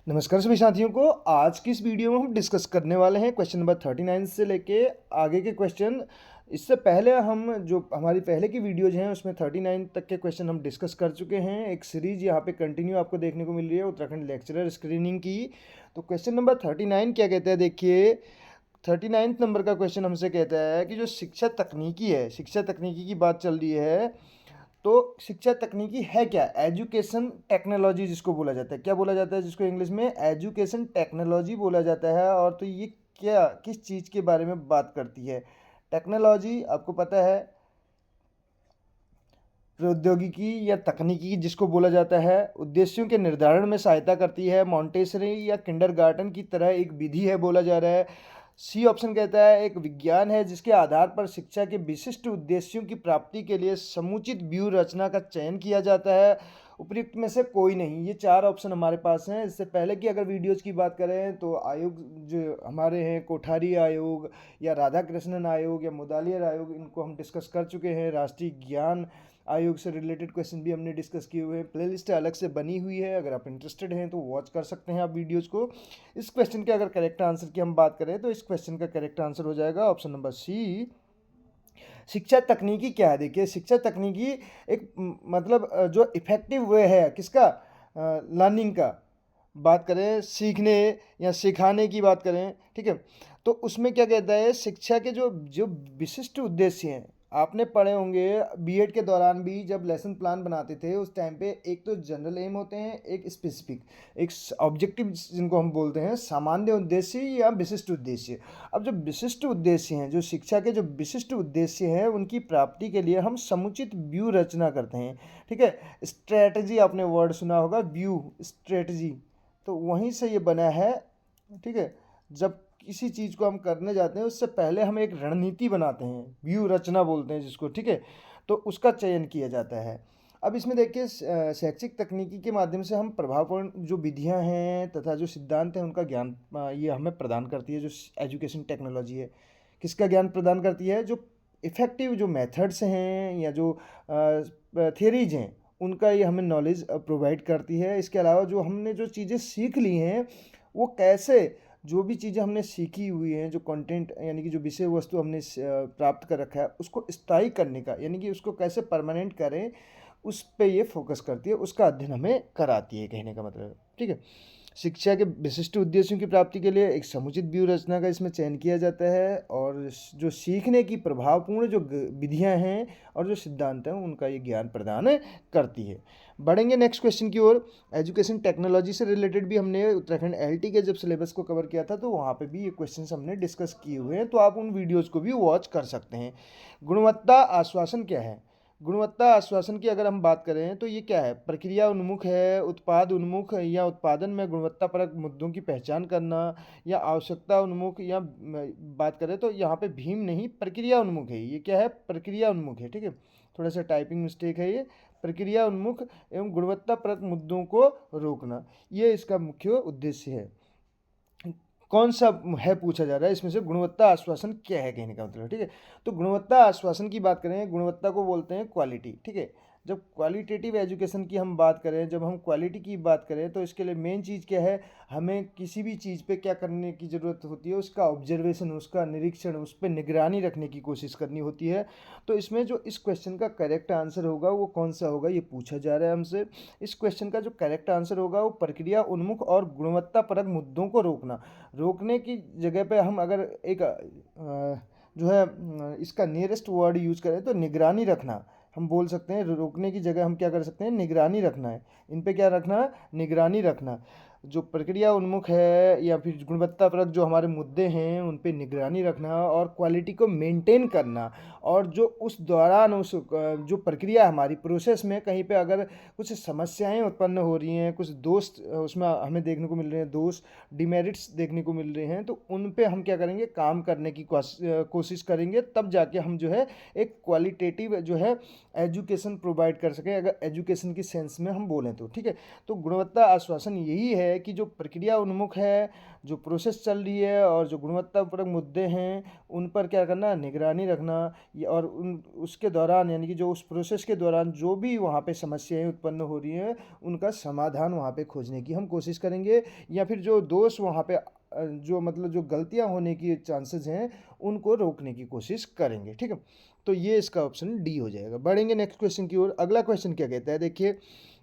नमस्कार सभी साथियों को। आज की इस वीडियो में हम डिस्कस करने वाले हैं क्वेश्चन नंबर 39 से लेके आगे के क्वेश्चन। इससे पहले हम जो हमारी पहले की वीडियोज हैं उसमें 39 तक के क्वेश्चन हम डिस्कस कर चुके हैं। एक सीरीज यहाँ पे कंटिन्यू आपको देखने को मिल रही है उत्तराखंड लेक्चरर स्क्रीनिंग की। तो क्वेश्चन नंबर 39 क्या कहता है, देखिए 39 नंबर का क्वेश्चन हमसे कहता है कि जो शिक्षा तकनीकी है, शिक्षा तकनीकी की बात चल रही है। तो शिक्षा तकनीकी है क्या? एजुकेशन टेक्नोलॉजी जिसको बोला जाता है, क्या बोला जाता है जिसको इंग्लिश में एजुकेशन टेक्नोलॉजी बोला जाता है। और तो ये क्या किस चीज़ के बारे में बात करती है? टेक्नोलॉजी आपको पता है प्रौद्योगिकी या तकनीकी जिसको बोला जाता है, उद्देश्यों के निर्धारण में सहायता करती है। मॉन्टेसरी या किंडरगार्टन की तरह एक विधि है बोला जा रहा है। सी ऑप्शन कहता है एक विज्ञान है जिसके आधार पर शिक्षा के विशिष्ट उद्देश्यों की प्राप्ति के लिए समुचित व्यूह रचना का चयन किया जाता है। उपयुक्त में से कोई नहीं। ये चार ऑप्शन हमारे पास हैं। इससे पहले की अगर वीडियोज की बात करें तो आयोग जो हमारे हैं, कोठारी आयोग या राधा कृष्णन आयोग या मुदालियर आयोग, इनको हम डिस्कस कर चुके हैं। राष्ट्रीय ज्ञान आयोग से रिलेटेड क्वेश्चन भी हमने डिस्कस किए हुए हैं। प्लेलिस्ट अलग से बनी हुई है, अगर आप इंटरेस्टेड हैं तो वॉच कर सकते हैं आप वीडियोज़ को। इस क्वेश्चन के अगर करेक्ट आंसर की हम बात करें तो इस क्वेश्चन का करेक्ट आंसर हो जाएगा ऑप्शन नंबर सी। शिक्षा तकनीकी क्या है? देखिए शिक्षा तकनीकी एक मतलब जो इफ़ेक्टिव वे है किसका, लर्निंग का बात करें, सीखने या सिखाने की बात करें, ठीक है। तो उसमें क्या कहता है, शिक्षा के जो जो विशिष्ट उद्देश्य हैं, आपने पढ़े होंगे बीएड के दौरान भी जब लेसन प्लान बनाते थे उस टाइम पे एक तो जनरल एम होते हैं, एक स्पेसिफिक, एक ऑब्जेक्टिव जिनको हम बोलते हैं सामान्य उद्देश्य या विशिष्ट उद्देश्य। अब जो विशिष्ट उद्देश्य हैं, जो शिक्षा के जो विशिष्ट उद्देश्य हैं, उनकी प्राप्ति के लिए हम समुचित व्यू रचना करते हैं, ठीक है। स्ट्रेटजी आपने वर्ड सुना होगा, व्यू स्ट्रेटजी, तो वहीं से ये बना है, ठीक है। जब किसी चीज़ को हम करने जाते हैं उससे पहले हम एक रणनीति बनाते हैं, व्यू रचना बोलते हैं जिसको, ठीक है। तो उसका चयन किया जाता है। अब इसमें देखिए शैक्षिक तकनीकी के माध्यम से हम प्रभावपूर्ण जो विधियां हैं तथा जो सिद्धांत हैं उनका ज्ञान ये हमें प्रदान करती है। जो एजुकेशन टेक्नोलॉजी है किसका ज्ञान प्रदान करती है? जो इफ़ेक्टिव जो मेथड्स हैं या जो थियरीज हैं उनका ये हमें नॉलेज प्रोवाइड करती है। इसके अलावा जो हमने जो चीज़ें सीख ली हैं वो कैसे, जो भी चीज़ें हमने सीखी हुई हैं, जो कंटेंट यानी कि जो विषय वस्तु हमने प्राप्त कर रखा है उसको स्थायी करने का, यानी कि उसको कैसे परमानेंट करें, उस पे ये फोकस करती है, उसका अध्ययन हमें कराती है, कहने का मतलब है, ठीक है। शिक्षा के विशिष्ट उद्देश्यों की प्राप्ति के लिए एक समुचित व्यूह रचना का इसमें चयन किया जाता है। और जो सीखने की प्रभावपूर्ण जो विधियां हैं और जो सिद्धांत हैं उनका ये ज्ञान प्रदान करती है। बढ़ेंगे नेक्स्ट क्वेश्चन की ओर। एजुकेशन टेक्नोलॉजी से रिलेटेड भी हमने उत्तराखंड एलटी के जब सिलेबस को कवर किया था तो वहाँ पे भी ये क्वेश्चंस हमने डिस्कस किए हुए हैं, तो आप उन वीडियोज़ को भी वॉच कर सकते हैं। गुणवत्ता आश्वासन क्या है? गुणवत्ता आश्वासन की अगर हम बात करें तो ये क्या है? प्रक्रिया उन्मुख है, उत्पाद उन्मुख, या उत्पादन में गुणवत्तापरक मुद्दों की पहचान करना, या आवश्यकता उन्मुख, या बात करें तो यहाँ पे भीम नहीं प्रक्रिया उन्मुख है। ये क्या है? प्रक्रिया उन्मुख है, ठीक है। थोड़ा सा टाइपिंग मिस्टेक है ये। प्रक्रिया उन्मुख एवं गुणवत्तापरक मुद्दों को रोकना, ये इसका मुख्य उद्देश्य है। कौन सा है पूछा जा रहा है इसमें से, गुणवत्ता आश्वासन क्या है कहने का मतलब, ठीक है। तो गुणवत्ता आश्वासन की बात करें, गुणवत्ता को बोलते हैं क्वालिटी, ठीक है। जब क्वालिटेटिव एजुकेशन की हम बात करें, जब हम क्वालिटी की बात करें तो इसके लिए मेन चीज़ क्या है, हमें किसी भी चीज़ पे क्या करने की ज़रूरत होती है, उसका ऑब्जर्वेशन, उसका निरीक्षण, उस पर निगरानी रखने की कोशिश करनी होती है। तो इसमें जो इस क्वेश्चन का करेक्ट आंसर होगा वो कौन सा होगा, ये पूछा जा रहा है हमसे। इस क्वेश्चन का जो करेक्ट आंसर होगा वो प्रक्रिया उन्मुख और गुणवत्तापरक मुद्दों को रोकना। रोकने की जगह पे हम अगर एक जो है इसका नियरेस्ट वर्ड यूज़ करें तो निगरानी रखना हम बोल सकते हैं। रोकने की जगह हम क्या कर सकते हैं, निगरानी रखना है। इन पे क्या रखना है? निगरानी रखना। जो प्रक्रिया उन्मुख है या फिर गुणवत्तापरक जो हमारे मुद्दे हैं उन पे निगरानी रखना और क्वालिटी को मेंटेन करना। और जो उस दौरान उस जो प्रक्रिया हमारी प्रोसेस में कहीं पे अगर कुछ समस्याएं उत्पन्न हो रही हैं, कुछ दोष उसमें हमें देखने को मिल रहे हैं, दोष डिमेरिट्स देखने को मिल रहे हैं, तो उन पे हम क्या करेंगे, काम करने की कोशिश करेंगे। तब जाके हम जो है एक क्वालिटेटिव जो है एजुकेशन प्रोवाइड कर सकें, अगर एजुकेशन की सेंस में हम बोलें तो, ठीक है। तो गुणवत्ता आश्वासन यही है है कि जो प्रक्रिया उन्मुख है, जो प्रोसेस चल रही है और जो गुणवत्तापूर्वक मुद्दे हैं उन पर क्या करना, निगरानी रखना। और उन उसके दौरान यानी कि जो उस प्रोसेस के दौरान जो भी वहाँ पे समस्याएं उत्पन्न हो रही हैं उनका समाधान वहाँ पे खोजने की हम कोशिश करेंगे, या फिर जो दोष वहाँ पे जो मतलब जो गलतियाँ होने की चांसेस हैं उनको रोकने की कोशिश करेंगे। ठीक है, तो ये इसका ऑप्शन डी हो जाएगा। बढ़ेंगे नेक्स्ट क्वेश्चन की ओर। अगला क्वेश्चन क्या कहता है, देखिए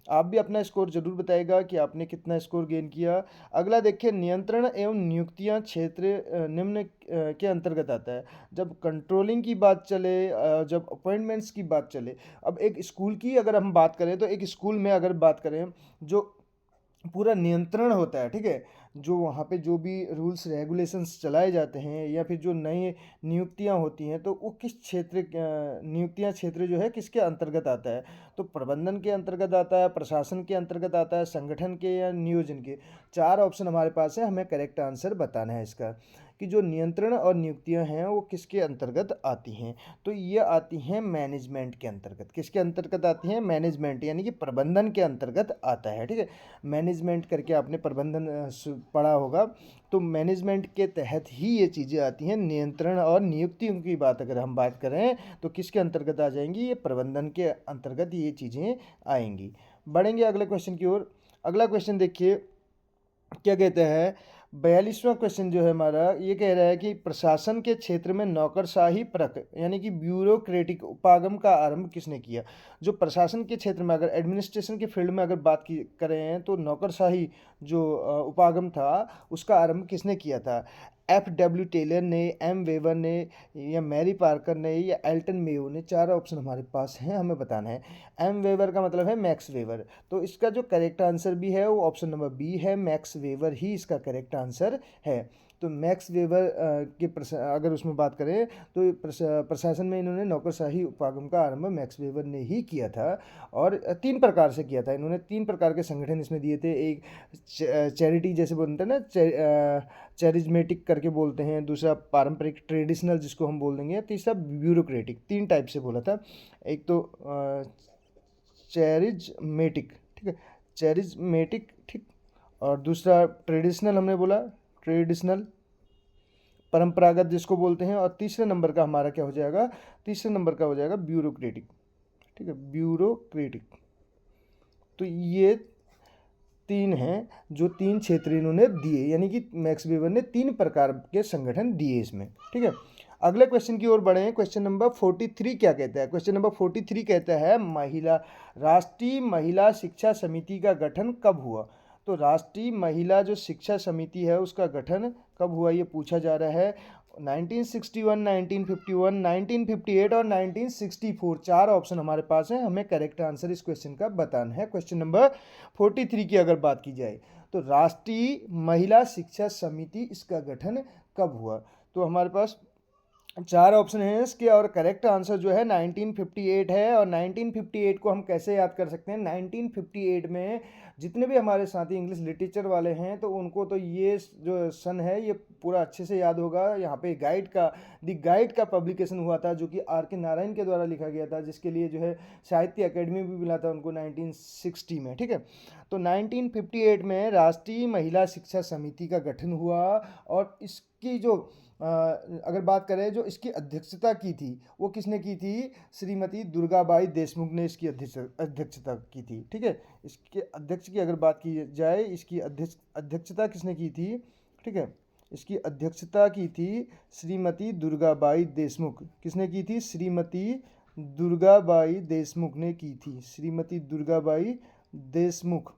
आप भी अपना स्कोर जरूर बताएगा कि आपने कितना स्कोर गेन किया। अगला देखिए, नियंत्रण एवं नियुक्तियां क्षेत्र निम्न के अंतर्गत आता है। जब कंट्रोलिंग की बात चले, जब अपॉइंटमेंट्स की बात चले, अब एक स्कूल की अगर हम बात करें तो एक स्कूल में अगर बात करें जो पूरा नियंत्रण होता है, ठीक है, जो वहाँ पे जो भी रूल्स रेगुलेशंस चलाए जाते हैं या फिर जो नई नियुक्तियाँ होती हैं तो वो किस क्षेत्र नियुक्तियाँ क्षेत्र जो है किसके अंतर्गत आता है, तो प्रबंधन के अंतर्गत आता है, प्रशासन के अंतर्गत आता है, संगठन के या नियोजन के। चार ऑप्शन हमारे पास है, हमें करेक्ट आंसर बताना है इसका कि जो नियंत्रण और नियुक्तियां हैं वो किसके अंतर्गत आती हैं, तो ये आती हैं मैनेजमेंट के अंतर्गत। किसके अंतर्गत आती हैं, मैनेजमेंट यानी कि प्रबंधन के अंतर्गत आता है। ठीक है, मैनेजमेंट करके आपने प्रबंधन पढ़ा होगा, तो मैनेजमेंट के तहत ही ये चीज़ें आती हैं। नियंत्रण और नियुक्तियों की बात अगर हम बात करें तो किसके अंतर्गत आ जाएंगी, ये प्रबंधन के अंतर्गत ये चीज़ें आएंगी। बढ़ेंगे अगले क्वेश्चन की ओर। अगला क्वेश्चन देखिए क्या कहते हैं, 42वां क्वेश्चन जो है हमारा, ये कह रहा है कि प्रशासन के क्षेत्र में नौकरशाही परख यानी कि ब्यूरोक्रेटिक उपागम का आरंभ किसने किया। जो प्रशासन के क्षेत्र में अगर एडमिनिस्ट्रेशन के फील्ड में अगर बात की करें तो नौकरशाही जो उपागम था उसका आरंभ किसने किया था। F.W. टेलर ने, एम वेबर ने, या मैरी पार्कर ने, या एल्टन मेयो ने। चार ऑप्शन हमारे पास हैं, हमें बताना है। एम वेबर का मतलब है मैक्स वेबर, तो इसका जो करेक्ट आंसर भी है वो ऑप्शन नंबर बी है, मैक्स वेबर ही इसका करेक्ट आंसर है। तो मैक्स वेबर अगर उसमें बात करें तो प्रशासन में इन्होंने नौकरशाही उपागम का आरंभ मैक्स वेबर ने ही किया था, और तीन प्रकार से किया था इन्होंने। तीन प्रकार के संगठन इसमें दिए थे, एक चैरिटी जैसे बोलते हैं ना, चैरिज्मेटिक करके बोलते हैं, दूसरा पारंपरिक ट्रेडिशनल जिसको हम बोल देंगे, तीसरा ब्यूरोक्रेटिक। तीन टाइप से बोला था, एक तो चैरिज्मेटिक, ठीक है, चैरिज्मेटिक, ठीक, और दूसरा ट्रेडिशनल हमने बोला, ट्रेडिशनल परंपरागत जिसको बोलते हैं, और तीसरे नंबर का हमारा क्या हो जाएगा, तीसरे नंबर का हो जाएगा ब्यूरोक्रेटिक। ठीक है, ब्यूरोक्रेटिक। तो ये तीन हैं जो तीन क्षेत्र इन्होंने दिए, यानी कि मैक्स वेबर ने तीन प्रकार के संगठन दिए इसमें। ठीक है, अगले क्वेश्चन की ओर बढ़े। क्वेश्चन नंबर 43 क्या कहता है, क्वेश्चन नंबर 43 कहता है राष्ट्रीय महिला शिक्षा समिति का गठन कब हुआ। तो राष्ट्रीय महिला जो शिक्षा समिति है उसका गठन कब हुआ ये पूछा जा रहा है। 1961, 1951, 1958 और 1964। चार ऑप्शन हमारे पास हैं, हमें करेक्ट आंसर इस क्वेश्चन का बताना है। क्वेश्चन नंबर 43 की अगर बात की जाए तो राष्ट्रीय महिला शिक्षा समिति इसका गठन कब हुआ, तो हमारे पास चार ऑप्शन हैं इसके, और करेक्ट आंसर जो है 1958 है। और 1958 को हम कैसे याद कर सकते हैं, 1958 में जितने भी हमारे साथी इंग्लिश लिटरेचर वाले हैं तो उनको तो ये जो सन है ये पूरा अच्छे से याद होगा। यहाँ पे द गाइड का पब्लिकेशन हुआ था जो कि R.K. नारायण के द्वारा लिखा गया था, जिसके लिए जो है साहित्य अकेडमी भी मिला था उनको 1960 में। ठीक है, तो 1958 में राष्ट्रीय महिला शिक्षा समिति का गठन हुआ, और इसकी जो अगर बात करें जो इसकी अध्यक्षता की थी वो किसने की थी, श्रीमती दुर्गाबाई देशमुख ने इसकी अध्यक्षता की थी। ठीक है, इसके अध्यक्ष की अगर बात की जाए, इसकी अध्यक्षता किसने की थी, ठीक है, इसकी अध्यक्षता की थी श्रीमती दुर्गाबाई देशमुख। किसने की थी, श्रीमती दुर्गाबाई देशमुख ने की थी, श्रीमती दुर्गाबाई देशमुख,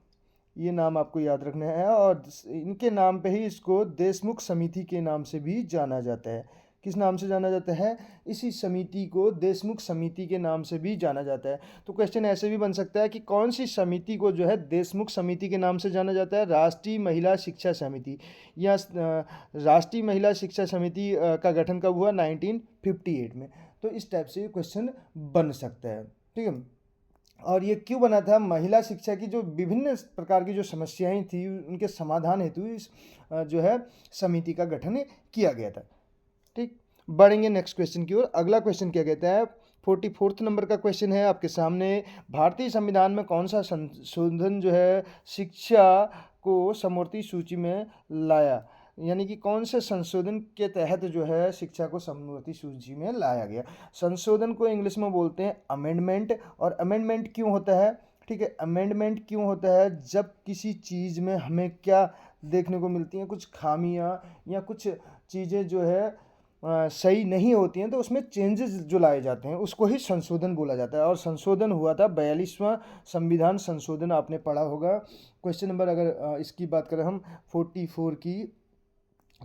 ये नाम आपको याद रखना है। और इनके नाम पे ही इसको देशमुख समिति के नाम से भी जाना जाता है। किस नाम से जाना जाता है, इसी समिति को देशमुख समिति के नाम से भी जाना जाता है। तो क्वेश्चन ऐसे भी बन सकता है कि कौन सी समिति को जो है देशमुख समिति के नाम से जाना जाता है, राष्ट्रीय महिला शिक्षा समिति, या राष्ट्रीय महिला शिक्षा समिति का गठन कब हुआ, 1958 में। तो इस टाइप से क्वेश्चन बन सकता है। ठीक है, और ये क्यों बना था, महिला शिक्षा की जो विभिन्न प्रकार की जो समस्याएं थी उनके समाधान हेतु इस जो है समिति का गठन किया गया था। ठीक, बढ़ेंगे नेक्स्ट क्वेश्चन की ओर। अगला क्वेश्चन क्या कहता है, 44 नंबर का क्वेश्चन है आपके सामने। भारतीय संविधान में कौन सा संशोधन जो है शिक्षा को समवर्ती सूची में लाया, यानी कि कौन से संशोधन के तहत जो है शिक्षा को समवर्ती सूची में लाया गया। संशोधन को इंग्लिश में बोलते हैं अमेंडमेंट। और अमेंडमेंट क्यों होता है, ठीक है, अमेंडमेंट क्यों होता है, जब किसी चीज़ में हमें क्या देखने को मिलती हैं, कुछ खामियां या कुछ चीज़ें जो है सही नहीं होती हैं, तो उसमें चेंजेस जो लाए जाते हैं उसको ही संशोधन बोला जाता है। और संशोधन हुआ था 42वां संविधान संशोधन, आपने पढ़ा होगा। क्वेश्चन नंबर अगर इसकी बात करें हम 44 की,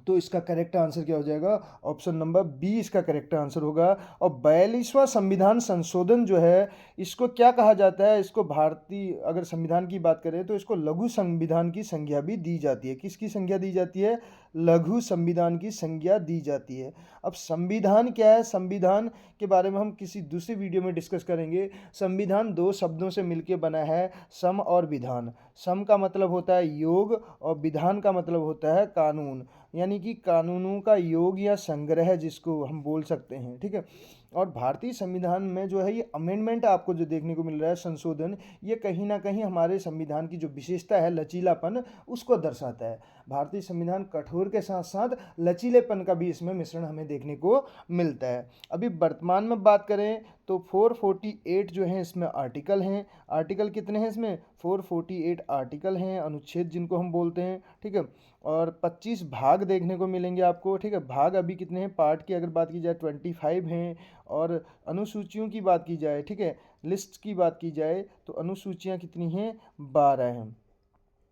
तो इसका करेक्ट आंसर क्या हो जाएगा, ऑप्शन नंबर बी इसका करेक्ट आंसर होगा। और 42वां संविधान संशोधन जो है इसको क्या कहा जाता है, इसको भारतीय अगर संविधान की बात करें तो इसको लघु संविधान की संज्ञा भी दी जाती है। किसकी संज्ञा दी जाती है, लघु संविधान की संज्ञा दी जाती है। अब संविधान क्या है, संविधान के बारे में हम किसी दूसरी वीडियो में डिस्कस करेंगे। संविधान दो शब्दों से मिलकर बना है, सम और विधान। सम का मतलब होता है योग और विधान का मतलब होता है कानून, यानी कि कानूनों का योग या संग्रह जिसको हम बोल सकते हैं, ठीक है। और भारतीय संविधान में जो है ये अमेंडमेंट आपको जो देखने को मिल रहा है, संशोधन, ये कहीं ना कहीं हमारे संविधान की जो विशेषता है लचीलापन उसको दर्शाता है। भारतीय संविधान कठोर के साथ साथ लचीलेपन का भी इसमें मिश्रण हमें देखने को मिलता है। अभी वर्तमान में बात करें तो 448 जो है इसमें आर्टिकल हैं। आर्टिकल कितने हैं इसमें, 448 आर्टिकल हैं, अनुच्छेद जिनको हम बोलते हैं, ठीक है। और 25 भाग देखने को मिलेंगे आपको, ठीक है। भाग अभी कितने हैं, पार्ट की अगर बात की जाए 25 हैं। और अनुसूचियों की बात की जाए, ठीक है, लिस्ट की बात की जाए तो अनुसूचियां कितनी हैं, 12 हैं।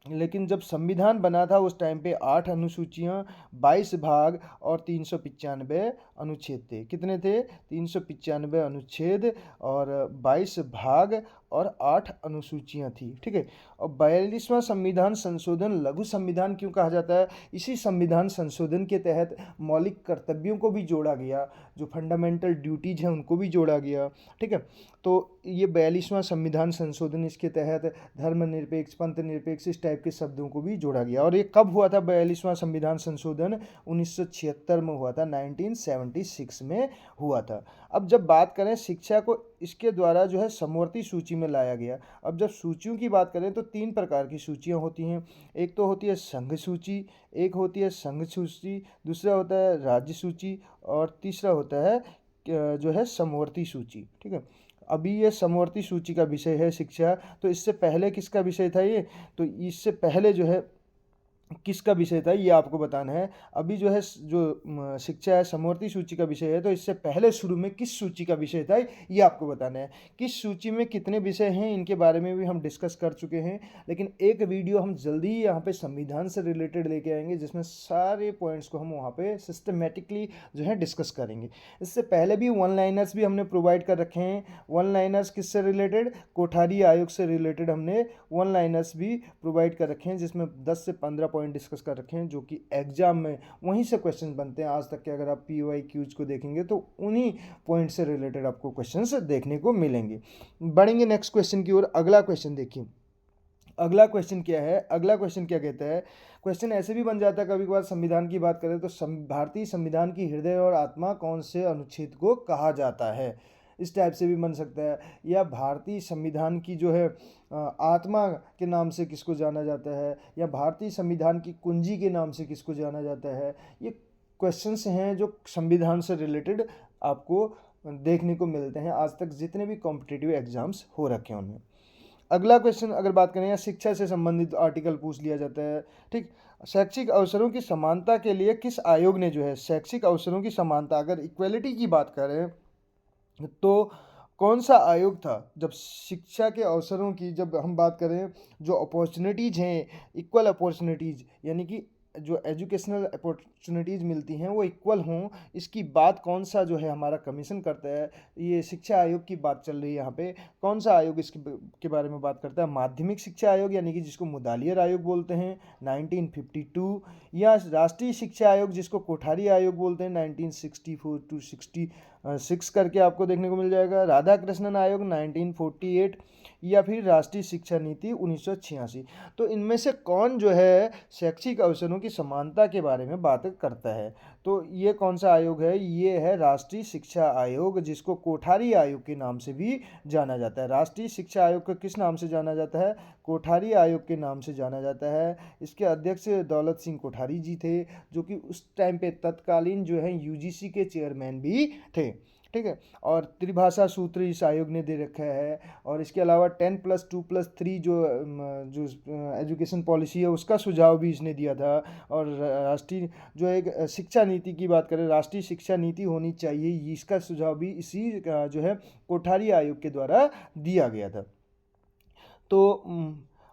लेकिन जब संविधान बना था उस टाइम पे 8 अनुसूचियां, 22 भाग और 395 अनुच्छेद थे। कितने थे, 395 अनुच्छेद और 22 भाग और 8 अनुसूचियां थी, ठीक है। और 42वां संविधान संशोधन लघु संविधान क्यों कहा जाता है, इसी संविधान संशोधन के तहत मौलिक कर्तव्यों को भी जोड़ा गया, जो फंडामेंटल ड्यूटीज हैं उनको भी जोड़ा गया, ठीक है। तो ये 42वां संविधान संशोधन, इसके तहत धर्मनिरपेक्ष, पंथ निरपेक्ष, इस टाइप के शब्दों को भी जोड़ा गया। और ये कब हुआ था 42वां संविधान संशोधन, 1976 में हुआ था, 1976 में हुआ था। अब जब बात करें शिक्षा को, इसके द्वारा जो है समवर्ती सूची में लाया गया। अब जब सूचियों की बात करें तो 3 प्रकार की सूचियां होती हैं। एक तो होती है संघ सूची, एक होती है संघ सूची, दूसरा होता है राज्य सूची और तीसरा होता है जो है समवर्ती सूची, ठीक है। अभी ये समवर्ती सूची का विषय है शिक्षा, तो इससे पहले किसका विषय था ये, तो इससे पहले जो है किसका विषय था ये आपको बताना है। अभी जो है जो शिक्षा है समवर्ती सूची का विषय है, तो इससे पहले शुरू में किस सूची का विषय था ये आपको बताना है। किस सूची में कितने विषय हैं इनके बारे में भी हम डिस्कस कर चुके हैं, लेकिन एक वीडियो हम जल्दी ही यहाँ पे संविधान से रिलेटेड लेके आएंगे जिसमें सारे पॉइंट्स को हम वहाँ पे सिस्टमेटिकली जो है डिस्कस करेंगे। इससे पहले भी वन लाइनर्स भी हमने प्रोवाइड कर रखे हैं। वन लाइनर्स किससे रिलेटेड, कोठारी आयोग से रिलेटेड हमने वन लाइनर्स भी प्रोवाइड कर रखे हैं, जिसमें 10 से 15 पॉइंट डिस्कस कर रखे हैं जो कि एग्जाम में वहीं से क्वेश्चन बनते हैं। आज तक के अगर आप PYQs को देखेंगे तो उन्हीं पॉइंट से रिलेटेड आपको क्वेश्चंस देखने को मिलेंगे। बढ़ेंगे नेक्स्ट क्वेश्चन की ओर। अगला क्वेश्चन देखिए, अगला क्वेश्चन क्या है, अगला क्वेश्चन क्या कहता है। क्वेश्चन ऐसे भी बन जाता है कभी कभार, संविधान की बात करें तो भारतीय संविधान की हृदय और आत्मा कौन से अनुच्छेद को कहा जाता है, इस टाइप से भी बन सकता है। या भारतीय संविधान की जो है आत्मा के नाम से किसको जाना जाता है, या भारतीय संविधान की कुंजी के नाम से किसको जाना जाता है। ये क्वेश्चंस हैं जो संविधान से रिलेटेड आपको देखने को मिलते हैं आज तक जितने भी कॉम्पिटिटिव एग्जाम्स हो रखे हैं उनमें। अगला क्वेश्चन अगर बात करें, या शिक्षा से संबंधित आर्टिकल पूछ लिया जाता है, ठीक। शैक्षिक अवसरों की समानता के लिए किस आयोग ने जो है शैक्षिक अवसरों की समानता, अगर इक्वलिटी की बात करें तो कौन सा आयोग था जब शिक्षा के अवसरों की, जब हम बात करें जो अपॉर्चुनिटीज़ हैं, इक्वल अपॉर्चुनिटीज़, यानी कि जो एजुकेशनल अपॉर्चुनिटीज़ मिलती हैं वो इक्वल हों, इसकी बात कौन सा जो है हमारा कमीशन करता है। ये शिक्षा आयोग की बात चल रही है यहाँ पे। कौन सा आयोग इसके बारे में बात करता है, माध्यमिक शिक्षा आयोग, यानी कि जिसको मुदालियर आयोग बोलते हैं 1952, या राष्ट्रीय शिक्षा आयोग जिसको कोठारी आयोग बोलते हैं 1964 to 66 करके आपको देखने को मिल जाएगा, राधा कृष्णन आयोग 1948, या फिर राष्ट्रीय शिक्षा नीति 1986। तो इनमें से कौन जो है शैक्षिक अवसरों की समानता के बारे में बात करता है, तो ये कौन सा आयोग है, ये है राष्ट्रीय शिक्षा आयोग, जिसको कोठारी आयोग के नाम से भी जाना जाता है। राष्ट्रीय शिक्षा आयोग को किस नाम से जाना जाता है, कोठारी आयोग के नाम से जाना जाता है। इसके अध्यक्ष दौलत सिंह कोठारी जी थे, जो कि उस टाइम पे तत्कालीन जो है यूजीसी के चेयरमैन भी थे, ठीक है। और त्रिभाषा सूत्र इस आयोग ने दे रखा है। और इसके अलावा 10+2+3 जो एजुकेशन पॉलिसी है उसका सुझाव भी इसने दिया था। और राष्ट्रीय जो एक शिक्षा नीति की बात करें, राष्ट्रीय शिक्षा नीति होनी चाहिए, इसका सुझाव भी इसी जो है कोठारी आयोग के द्वारा दिया गया था। तो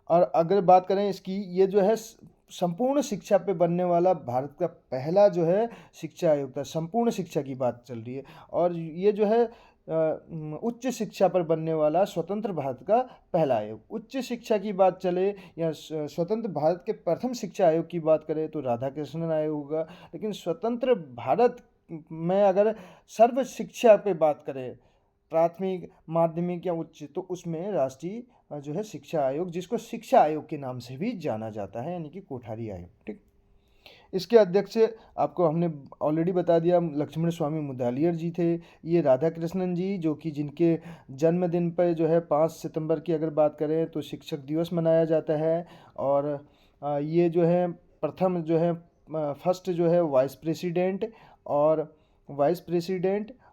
और अगर बात करें इसकी, ये जो है संपूर्ण शिक्षा पे बनने वाला भारत का पहला जो है शिक्षा आयोग था। संपूर्ण शिक्षा की बात चल रही है। और ये जो है उच्च शिक्षा पर बनने वाला स्वतंत्र भारत का पहला आयोग। उच्च शिक्षा की बात चले या स्वतंत्र भारत के प्रथम शिक्षा आयोग की बात करें तो राधाकृष्णन आयोग होगा। लेकिन स्वतंत्र भारत में अगर सर्व शिक्षा पे बात करें, प्राथमिक, माध्यमिक या उच्च, तो उसमें राष्ट्रीय जो है शिक्षा आयोग, जिसको शिक्षा आयोग के नाम से भी जाना जाता है, यानी कि कोठारी आयोग, ठीक। इसके अध्यक्ष आपको हमने ऑलरेडी बता दिया, लक्ष्मण स्वामी मुदालियर जी थे। ये राधाकृष्णन जी, जो कि जिनके जन्मदिन पर जो है 5 सितंबर की अगर बात करें तो शिक्षक दिवस मनाया जाता है। और ये जो है प्रथम जो है फर्स्ट जो है वाइस प्रेसिडेंट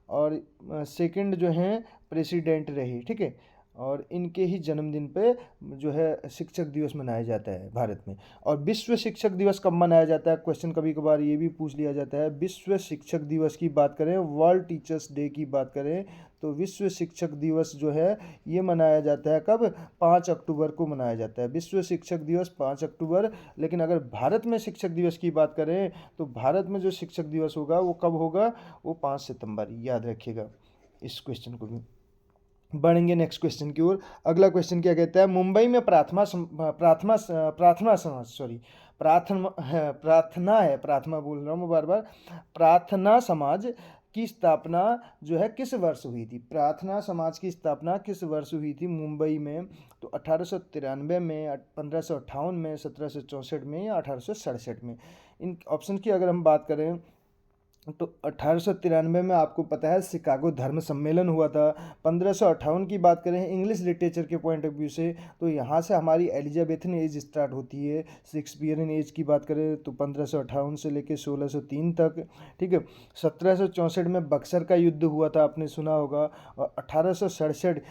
और सेकंड जो हैं प्रेसिडेंट रही, ठीक है। और इनके ही जन्मदिन पे जो है शिक्षक दिवस मनाया जाता है भारत में। और विश्व शिक्षक दिवस कब मनाया जाता है, क्वेश्चन कभी कभार ये भी पूछ लिया जाता है। विश्व शिक्षक दिवस की बात करें, वर्ल्ड टीचर्स डे की बात करें, तो विश्व शिक्षक दिवस जो है ये मनाया जाता है कब, 5 अक्टूबर को मनाया जाता है। विश्व शिक्षक दिवस 5 अक्टूबर। लेकिन अगर भारत में शिक्षक दिवस की बात करें तो भारत में जो शिक्षक दिवस होगा वो कब होगा, वो 5 सितंबर, याद रखिएगा इस क्वेश्चन को भी। बढ़ेंगे नेक्स्ट क्वेश्चन की ओर। अगला क्वेश्चन क्या कहता है, मुंबई में प्रार्थना समाज, सॉरी प्रार्थना बोल रहा हूँ मैं बार बार, प्रार्थना समाज की स्थापना जो है किस वर्ष हुई थी। प्रार्थना समाज की स्थापना किस वर्ष हुई थी मुंबई में, तो 1893 में, 1558 में, 1764 में या 1867 में। इन ऑप्शन की अगर हम बात करें तो 1893 में आपको पता है शिकागो धर्म सम्मेलन हुआ था। 1558 की बात करें इंग्लिश लिटरेचर के पॉइंट ऑफ व्यू से, तो यहाँ से हमारी एलिजाबेथन एज स्टार्ट होती है। शेक्सपियरन एज की बात करें तो 1558 से लेकर 1603 तक, ठीक है। 1764 में बक्सर का युद्ध हुआ था, आपने सुना होगा। और 1867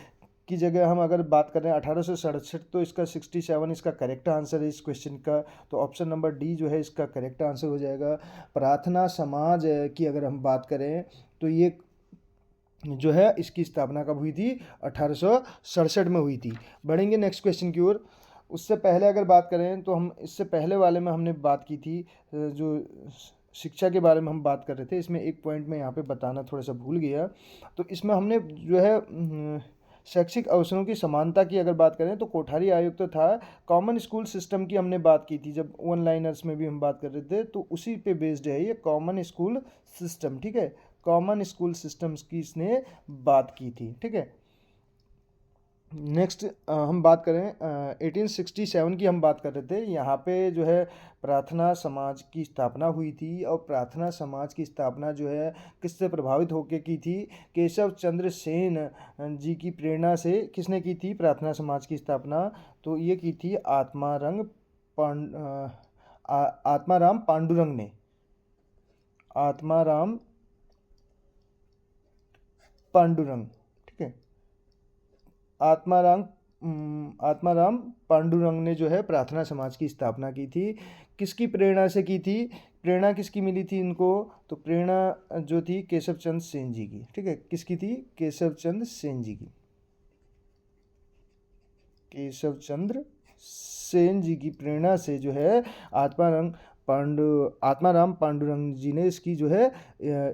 की जगह हम अगर बात करें 1867, तो इसका 67 इसका करेक्ट आंसर है इस क्वेश्चन का। तो ऑप्शन नंबर डी जो है इसका करेक्ट आंसर हो जाएगा। प्रार्थना समाज की अगर हम बात करें तो ये जो है इसकी स्थापना कब हुई थी, 1867 में हुई थी। बढ़ेंगे नेक्स्ट क्वेश्चन की ओर। उससे पहले अगर बात करें तो हम इससे पहले वाले में हमने बात की थी, जो शिक्षा के बारे में हम बात कर रहे थे, इसमें एक पॉइंट में यहाँ पे बताना थोड़ा सा भूल गया। तो इसमें हमने जो है शैक्षिक अवसरों की समानता की अगर बात करें तो कोठारी आयोग तो था। कॉमन स्कूल सिस्टम की हमने बात की थी जब वन लाइनर्स में भी हम बात कर रहे थे, तो उसी पे बेस्ड है ये कॉमन स्कूल सिस्टम, ठीक है। कॉमन स्कूल सिस्टम्स की इसने बात की थी, ठीक है। नेक्स्ट हम बात करें 1867 की हम बात कर रहे थे। यहाँ पे जो है प्रार्थना समाज की स्थापना हुई थी। और प्रार्थना समाज की स्थापना जो है किससे प्रभावित होकर की थी, केशव चंद्र सेन जी की प्रेरणा से किसने की थी प्रार्थना समाज की स्थापना, तो ये की थी आत्माराम पांडुरंग ने। आत्माराम पांडुरंग, ठीक है। आत्माराम पांडुरंग ने जो है प्रार्थना समाज की स्थापना की थी। किसकी प्रेरणा से की थी, प्रेरणा किसकी मिली थी इनको, तो प्रेरणा जो थी केशव चंद्र सेन जी की, ठीक है। किसकी थी, केशव चंद्र सेन जी की। केशव चंद्र सेन जी की प्रेरणा से जो है आत्माराम पांडुरंग जी ने इसकी जो है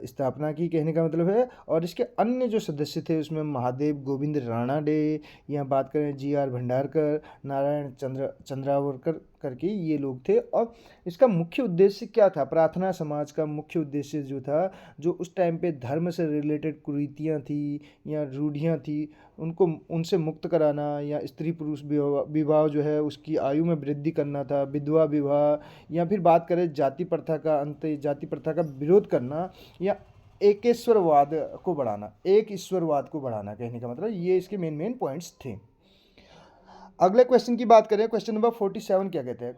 स्थापना की, कहने का मतलब है। और इसके अन्य जो सदस्य थे उसमें महादेव गोविंद राणा डे, या बात करें GR भंडारकर, नारायण चंद्रावरकर करके ये लोग थे। और इसका मुख्य उद्देश्य क्या था, प्रार्थना समाज का मुख्य उद्देश्य जो था, जो उस टाइम पे धर्म से रिलेटेड कुरीतियाँ थी या रूढ़ियाँ थी, उनको उनसे मुक्त कराना, या स्त्री पुरुष विवाह जो है उसकी आयु में वृद्धि करना था, विधवा विवाह, या फिर बात करें जाति प्रथा का अंत, जाति प्रथा का विरोध करना, या एक ईश्वरवाद को बढ़ाना, कहने का मतलब ये इसके मेन पॉइंट्स थे। अगले क्वेश्चन की बात करें, क्वेश्चन नंबर 47 क्या कहते हैं?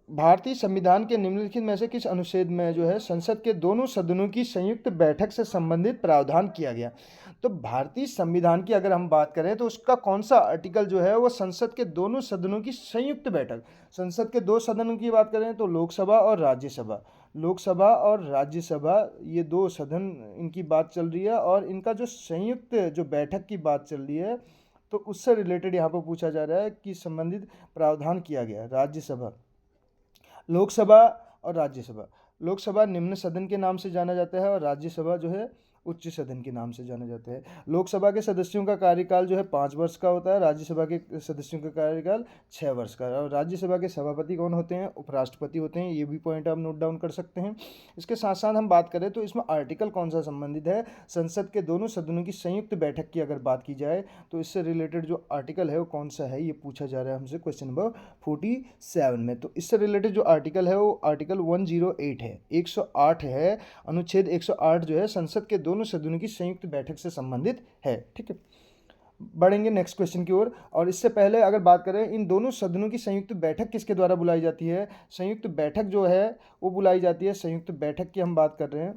भारतीय संविधान के निम्नलिखित में से किस अनुच्छेद में जो है संसद के दोनों सदनों की संयुक्त बैठक से संबंधित प्रावधान किया गया? तो भारतीय संविधान की अगर हम बात करें तो उसका कौन सा आर्टिकल जो है वो संसद के दोनों सदनों की संयुक्त बैठक, संसद के दो सदनों की बात करें तो लोकसभा और राज्यसभा, लोकसभा और राज्यसभा ये दो सदन इनकी बात चल रही है और इनका जो संयुक्त जो बैठक की बात चल रही है तो उससे रिलेटेड यहाँ पर पूछा जा रहा है कि संबंधित प्रावधान किया गया। राज्यसभा, लोकसभा और राज्यसभा, लोकसभा निम्न सदन के नाम से जाना जाता है और राज्यसभा जो है उच्च सदन के नाम से जाना जाता है। लोकसभा के सदस्यों का कार्यकाल जो है 5 वर्ष का होता है, राज्यसभा के सदस्यों का कार्यकाल 6 वर्ष का। और राज्यसभा के सभापति कौन होते हैं? उपराष्ट्रपति होते हैं। ये भी पॉइंट आप नोट डाउन कर सकते हैं। इसके साथ साथ हम बात करें तो इसमें आर्टिकल कौन सा संबंधित है? संसद के दोनों सदनों की संयुक्त बैठक की अगर बात की जाए तो इससे रिलेटेड जो आर्टिकल है वो कौन सा है, ये पूछा जा रहा है हमसे क्वेश्चन नंबर 47 में। तो इससे रिलेटेड जो आर्टिकल है वो आर्टिकल 108 है, 108 है। अनुच्छेद 108 जो है संसद के दोनों सदनों की संयुक्त बैठक से संबंधित है। ठीक है, बढ़ेंगे नेक्स्ट क्वेश्चन की ओर। और इससे पहले अगर बात करें इन दोनों सदनों की संयुक्त बैठक किसके द्वारा बुलाई जाती है? संयुक्त बैठक जो है वो बुलाई जाती है, संयुक्त बैठक की हम बात कर रहे हैं।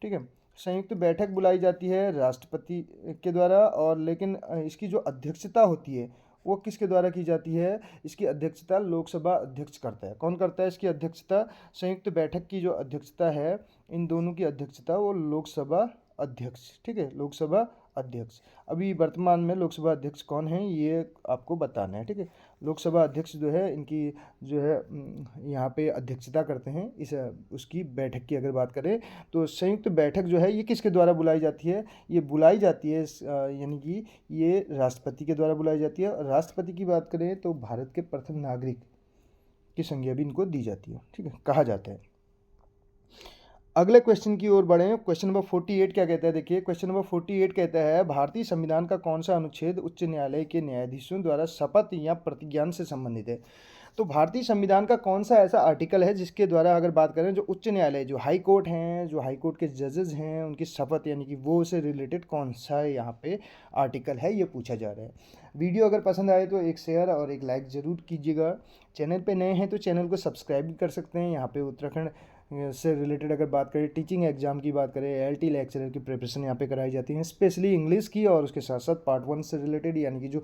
ठीक है, संयुक्त बैठक बुलाई जाती है राष्ट्रपति के द्वारा, और लेकिन इसकी जो अध्यक्षता होती है वो किसके द्वारा की जाती है? इसकी अध्यक्षता लोकसभा अध्यक्ष करता है। कौन करता है इसकी अध्यक्षता? संयुक्त बैठक की जो अध्यक्षता है, इन दोनों की अध्यक्षता वो लोकसभा अध्यक्ष। ठीक है, लोकसभा अध्यक्ष। अभी वर्तमान में लोकसभा अध्यक्ष कौन है ये आपको बताना है। ठीक है, लोकसभा अध्यक्ष जो है इनकी जो है यहाँ पे अध्यक्षता करते हैं इस उसकी बैठक की अगर बात करें तो संयुक्त बैठक जो है ये किसके द्वारा बुलाई जाती है? ये बुलाई जाती है यानी कि ये राष्ट्रपति के द्वारा बुलाई जाती है। और राष्ट्रपति की बात करें तो भारत के प्रथम नागरिक की संज्ञा भी इनको दी जाती है। ठीक है, कहा जाता है। अगले क्वेश्चन की ओर बढ़े, क्वेश्चन नंबर 48 क्या कहता है? देखिए क्वेश्चन नंबर 48 कहता है भारतीय संविधान का कौन सा अनुच्छेद उच्च न्यायालय के न्यायाधीशों द्वारा शपथ या प्रतिज्ञान से संबंधित है? तो भारतीय संविधान का कौन सा ऐसा आर्टिकल है जिसके द्वारा अगर बात करें जो उच्च न्यायालय, जो हाई कोर्ट हैं, जो हाई कोर्ट के जजेस हैं, उनकी शपथ यानी कि वो से रिलेटेड कौन सा यहाँ पे आर्टिकल है, ये पूछा जा रहा है। वीडियो अगर पसंद आए तो एक शेयर और एक लाइक ज़रूर कीजिएगा। चैनल पे नए हैं तो चैनल को सब्सक्राइब भी कर सकते हैं। यहाँ पे उत्तराखंड से रिलेटेड अगर बात करें, टीचिंग एग्जाम की बात करें, एलटी लेक्चरर की प्रिपरेशन यहाँ पे कराई जाती है, स्पेशली इंग्लिश की, और उसके साथ साथ पार्ट 1 से रिलेटेड यानी कि जो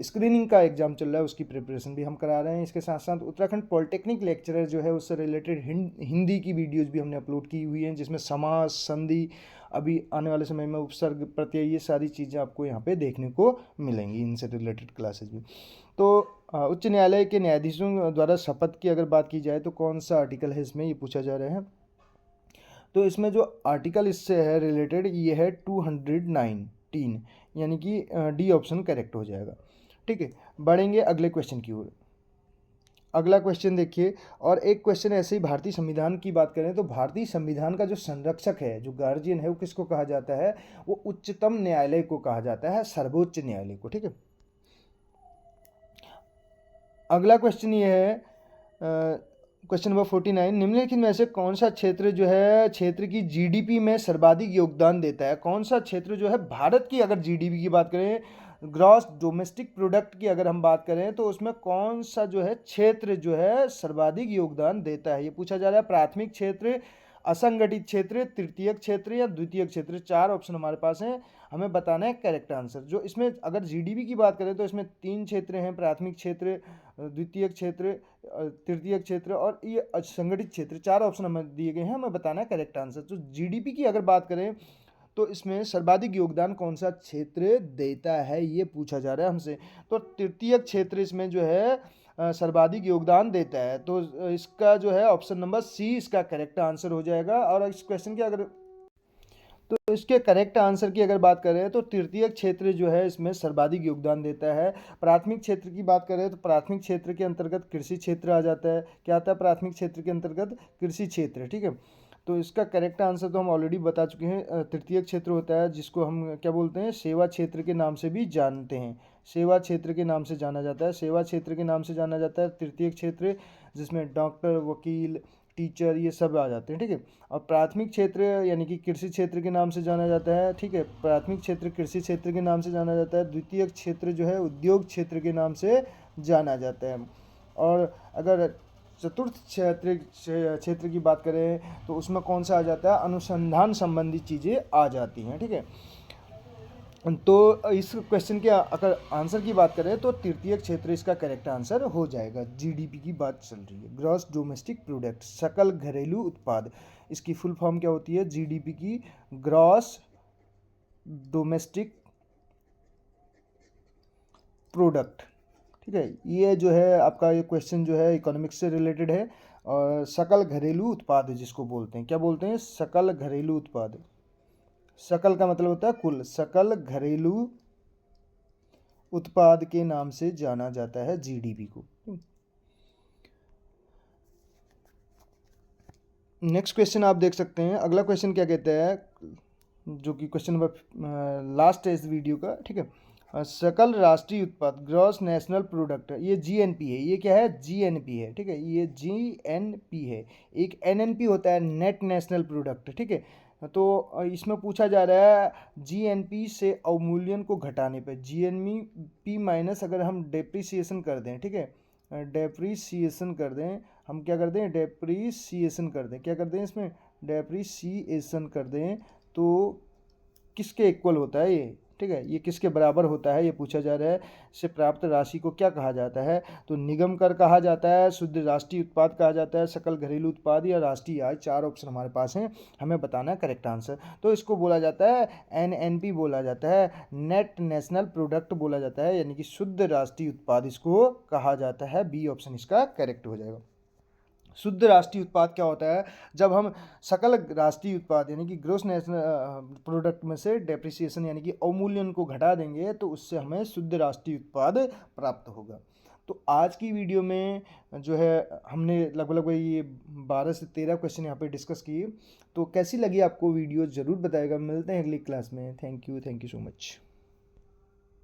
स्क्रीनिंग का एग्जाम चल रहा है उसकी प्रिपरेशन भी हम करा रहे हैं। इसके साथ साथ उत्तराखंड पॉलिटेक्निक लेक्चरर जो है उससे रिलेटेड हिंदी की वीडियोज़ भी हमने अपलोड की हुई हैं, जिसमें समास, संधि, अभी आने वाले समय में उपसर्ग, प्रत्यय, ये सारी चीज़ें आपको यहाँ पे देखने को मिलेंगी, इनसे रिलेटेड क्लासेज भी। तो उच्च न्यायालय के न्यायाधीशों द्वारा शपथ की अगर बात की जाए तो कौन सा आर्टिकल है इसमें, ये पूछा जा रहा है। तो इसमें जो आर्टिकल इससे है रिलेटेड ये है 219, यानी कि डी ऑप्शन करेक्ट हो जाएगा। ठीक है, बढ़ेंगे अगले क्वेश्चन की ओर। अगला क्वेश्चन देखिए, और एक क्वेश्चन ऐसे ही भारतीय संविधान की बात करें तो भारतीय संविधान का जो संरक्षक है, जो गार्जियन है, वो किसको कहा जाता है? वो उच्चतम न्यायालय को कहा जाता है, सर्वोच्च न्यायालय को। ठीक है, अगला क्वेश्चन ये है क्वेश्चन नंबर 49, निम्नलिखित में से कौन सा क्षेत्र जो है क्षेत्र की जीडीपी में सर्वाधिक योगदान देता है? कौन सा क्षेत्र जो है भारत की अगर जीडीपी की बात करें, ग्रॉस डोमेस्टिक प्रोडक्ट की अगर हम बात करें तो उसमें कौन सा जो है क्षेत्र जो है सर्वाधिक योगदान देता है, ये पूछा जा रहा है। प्राथमिक क्षेत्र, असंगठित क्षेत्र, तृतीयक क्षेत्र या द्वितीयक क्षेत्र, 4 ऑप्शन हमारे पास हैं, हमें बताना है करेक्ट आंसर। जो इसमें अगर जीडीपी की बात करें तो इसमें 3 क्षेत्र हैं, प्राथमिक क्षेत्र, द्वितीयक क्षेत्र, तृतीयक क्षेत्र और ये असंगठित क्षेत्र, 4 ऑप्शन हमें दिए गए हैं, हमें बताना है करेक्ट आंसर। तो जीडीपी की अगर बात करें तो इसमें सर्वाधिक योगदान कौन सा क्षेत्र देता है, ये पूछा जा रहा है हमसे। तो तृतीयक क्षेत्र इसमें जो है सर्वाधिक योगदान देता है, तो इसका जो है ऑप्शन नंबर सी इसका करेक्ट आंसर हो जाएगा। और इस क्वेश्चन के अगर तो इसके करेक्ट आंसर की अगर बात करें तो तृतीयक क्षेत्र जो है इसमें सर्वाधिक योगदान देता है। प्राथमिक क्षेत्र की बात करें तो प्राथमिक क्षेत्र के अंतर्गत कृषि क्षेत्र आ जाता है। क्या आता है प्राथमिक क्षेत्र के अंतर्गत? कृषि क्षेत्र। ठीक है, तो इसका करेक्ट आंसर तो हम ऑलरेडी बता चुके हैं। तृतीयक क्षेत्र होता है जिसको हम क्या बोलते हैं, सेवा क्षेत्र के नाम से भी जानते हैं, सेवा क्षेत्र के नाम से जाना जाता है, सेवा क्षेत्र के नाम से जाना जाता है तृतीयक क्षेत्र, जिसमें डॉक्टर, वकील, टीचर, ये सब आ जाते हैं, ठीक है। और प्राथमिक क्षेत्र यानी कि कृषि क्षेत्र के नाम से जाना जाता है, ठीक है। प्राथमिक क्षेत्र कृषि क्षेत्र के नाम से जाना जाता है। द्वितीयक क्षेत्र जो है उद्योग क्षेत्र के नाम से जाना जाता है। और अगर चतुर्थ क्षेत्र की बात करें तो उसमें कौन सा आ जाता है, अनुसंधान संबंधी चीज़ें आ जाती हैं, ठीक है। तो इस क्वेश्चन के अगर आंसर की बात करें तो तृतीय क्षेत्र इसका करेक्ट आंसर हो जाएगा। जीडीपी की बात चल रही है, ग्रॉस डोमेस्टिक प्रोडक्ट, सकल घरेलू उत्पाद। इसकी फुल फॉर्म क्या होती है, जीडीपी की ग्रॉस डोमेस्टिक प्रोडक्ट, ठीक है। ये जो है आपका ये क्वेश्चन जो है इकोनॉमिक्स से रिलेटेड है। और सकल घरेलू उत्पाद जिसको बोलते हैं, क्या बोलते हैं, सकल घरेलू उत्पाद। सकल का मतलब होता है कुल, सकल घरेलू उत्पाद के नाम से जाना जाता है जीडीपी को। नेक्स्ट क्वेश्चन आप देख सकते हैं। अगला क्वेश्चन क्या कहता है, जो कि क्वेश्चन नंबर लास्ट है इस वीडियो का, ठीक है। सकल राष्ट्रीय उत्पाद, ग्रॉस नेशनल प्रोडक्ट, ये जीएनपी है। ये क्या है, जीएनपी है, ठीक है। ये जीएनपी है। एक एनएनपी होता है, नेट नेशनल प्रोडक्ट, ठीक है। तो इसमें पूछा जा रहा है जीएनपी से अवमूल्यन को घटाने पे, जीएनपी माइनस अगर हम डेप्रिसिएशन कर दें, ठीक है, डेप्रिसिएशन कर दें, हम क्या कर दें, डेप्रिसिएशन कर दें, क्या कर दें इसमें, डेप्रिसिएशन कर दें, तो किसके इक्वल होता है ये, ठीक है, ये किसके बराबर होता है, ये पूछा जा रहा है। से प्राप्त राशि को क्या कहा जाता है, तो निगम कर कहा जाता है, शुद्ध राष्ट्रीय उत्पाद कहा जाता है, सकल घरेलू उत्पाद या राष्ट्रीय आय। 4 ऑप्शन हमारे पास हैं, हमें बताना है करेक्ट आंसर। तो इसको बोला जाता है एनएनपी बोला जाता है, नेट नेशनल प्रोडक्ट बोला जाता है, यानी कि शुद्ध राष्ट्रीय उत्पाद इसको कहा जाता है। बी ऑप्शन इसका करेक्ट हो जाएगा। शुद्ध राष्ट्रीय उत्पाद क्या होता है, जब हम सकल राष्ट्रीय उत्पाद यानी कि ग्रोस नेशनल प्रोडक्ट में से डेप्रिसिएशन यानी कि अवमूल्यन को घटा देंगे तो उससे हमें शुद्ध राष्ट्रीय उत्पाद प्राप्त होगा। तो आज की वीडियो में जो है हमने लगभग ये 12 से 13 क्वेश्चन यहाँ पे डिस्कस किए। तो कैसी लगी आपको वीडियो ज़रूर बताएगा। मिलते हैं अगली क्लास में। Thank you so much.